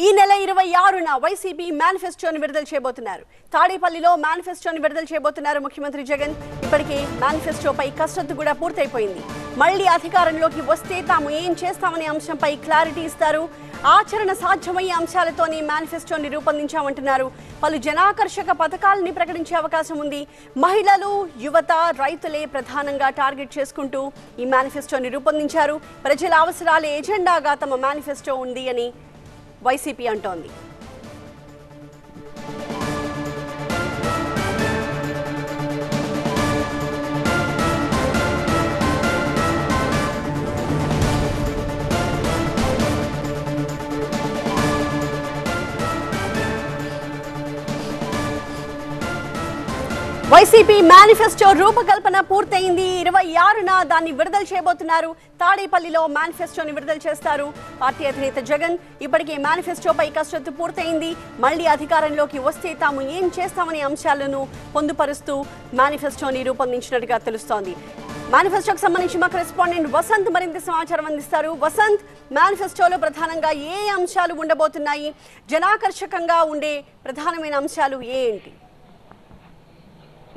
ఈ నెల 26న వైసీపీ మేనిఫెస్టోని విడుదల చేయబోతున్నారు. తాడేపల్లిలో మేనిఫెస్టోని విడుదల చేయబోతున్నారు ముఖ్యమంత్రి జగన్. ఇప్పటికే మేనిఫెస్టోపై కసరత్తు కూడా పూర్తయిపోయింది. మళ్లీ అధికారంలోకి వస్తే తాము ఏం చేస్తామనే అంశంపై క్లారిటీ ఇస్తారు. ఆచరణ సాధ్యమయ్యే అంశాలతోనే మేనిఫెస్టోని రూపొందించామంటున్నారు. పలు జనాకర్షక పథకాలని ప్రకటించే అవకాశం ఉంది. మహిళలు, యువత, రైతులే ప్రధానంగా టార్గెట్ చేసుకుంటూ ఈ మేనిఫెస్టోని రూపొందించారు. ప్రజల అవసరాలే ఎజెండాగా తమ మేనిఫెస్టో ఉంది అని వైసీపీ అంటోంది. వైసీపీ మేనిఫెస్టో రూపకల్పన పూర్తయింది. 26న దాన్ని విడుదల చేయబోతున్నారు. తాడేపల్లిలో మేనిఫెస్టోని విడుదల చేస్తారు పార్టీ అధినేత జగన్. ఇప్పటికే మేనిఫెస్టోపై కసరత్తు పూర్తయింది. మళ్లీ అధికారంలోకి వస్తే తాము ఏం చేస్తామనే అంశాలను పొందుపరుస్తూ మేనిఫెస్టోని రూపొందించినట్టుగా తెలుస్తోంది. మేనిఫెస్టోకి సంబంధించి మా కరెస్పాండెంట్ వసంత్ మరింత సమాచారం అందిస్తారు. వసంత్, మేనిఫెస్టోలో ప్రధానంగా ఏ అంశాలు ఉండబోతున్నాయి? జనాకర్షకంగా ఉండే ప్రధానమైన అంశాలు ఏంటి?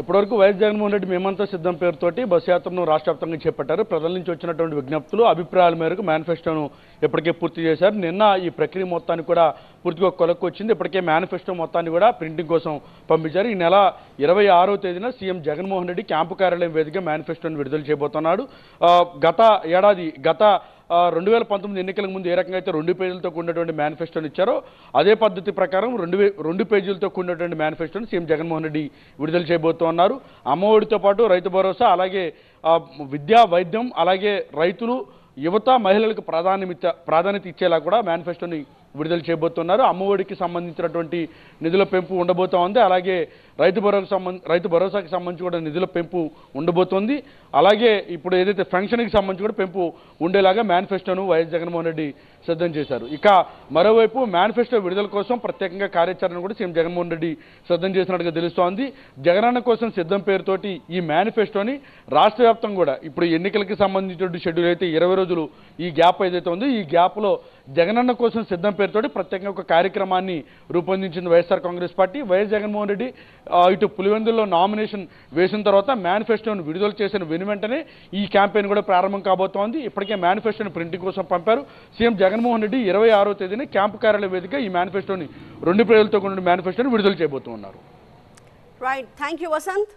ఇప్పటివరకు వైఎస్ జగన్మోహన్ రెడ్డి మేమంతా సిద్ధం పేరుతోటి బస్సు యాత్రను రాష్ట్ర వ్యాప్తంగా చేపట్టారు. ప్రజల నుంచి వచ్చినటువంటి విజ్ఞప్తులు, అభిప్రాయాల మేరకు మేనిఫెస్టోను ఇప్పటికే పూర్తి చేశారు. నిన్న ఈ ప్రక్రియ మొత్తాన్ని కూడా పూర్తిగా కొలకు వచ్చింది. ఇప్పటికే మేనిఫెస్టో మొత్తాన్ని కూడా ప్రింటింగ్ కోసం పంపించారు. ఈ నెల 26వ తేదీన సీఎం జగన్మోహన్ రెడ్డి క్యాంపు కార్యాలయం వేదికగా మేనిఫెస్టోను విడుదల చేయబోతున్నాడు. గత 2019 ఎన్నికలకు ముందు ఏ రకంగా అయితే 2 పేజీలతో కూడినటువంటి మేనిఫెస్టోని ఇచ్చారో అదే పద్ధతి ప్రకారం 2 పేజీలతో కూడినటువంటి మేనిఫెస్టోని సీఎం జగన్మోహన్ రెడ్డి విడుదల చేయబోతున్నారు. అమ్మఒడితో పాటు రైతు భరోసా, అలాగే విద్యా, వైద్యం, అలాగే రైతులు, యువత, మహిళలకు ప్రాధాన్యత ఇచ్చేలా కూడా మేనిఫెస్టోని విడుదల చేయబోతున్నారు. అమ్మఒడికి సంబంధించినటువంటి నిధుల పెంపు ఉండబోతోంది. అలాగే రైతు భరోసాకి సంబంధించి కూడా నిధుల పెంపు ఉండబోతోంది. అలాగే ఇప్పుడు ఏదైతే పెన్షన్కి సంబంధించి కూడా పెంపు ఉండేలాగా మేనిఫెస్టోను వైఎస్ జగన్మోహన్ రెడ్డి సిద్ధం చేశారు. ఇక మరోవైపు మేనిఫెస్టో విడుదల కోసం ప్రత్యేకంగా కార్యాచరణ కూడా సీఎం జగన్మోహన్ రెడ్డి సిద్ధం చేసినట్టుగా తెలుస్తోంది. జగనన్న కోసం సిద్ధం పేరుతోటి ఈ మేనిఫెస్టోని రాష్ట్ర వ్యాప్తంగా కూడా ఇప్పుడు ఎన్నికలకి సంబంధించిన షెడ్యూల్ అయితే 20 రోజులు ఈ గ్యాప్ ఏదైతే ఉందో ఈ గ్యాప్లో జగనన్న కోసం సిద్ధం పేరుతోటి ప్రత్యేకంగా ఒక కార్యక్రమాన్ని రూపొందించింది వైఎస్ఆర్ కాంగ్రెస్ పార్టీ. వైఎస్ జగన్మోహన్ రెడ్డి ఇటు పులివెందుల్లో నామినేషన్ వేసిన తర్వాత మేనిఫెస్టోను విడుదల చేసిన వెనువెంటనే ఈ క్యాంపెయిన్ కూడా ప్రారంభం కాబోతోంది. ఇప్పటికే మేనిఫెస్టోని ప్రింటింగ్ కోసం పంపారు. సీఎం జగన్మోహన్ రెడ్డి 26వ తేదీన క్యాంపు కార్యాలయ వేదిక ఈ మేనిఫెస్టోని 2 పేజీలతో కూడిన మేనిఫెస్టోని విడుదల చేయబోతున్నారు. Right, thank you Vasant.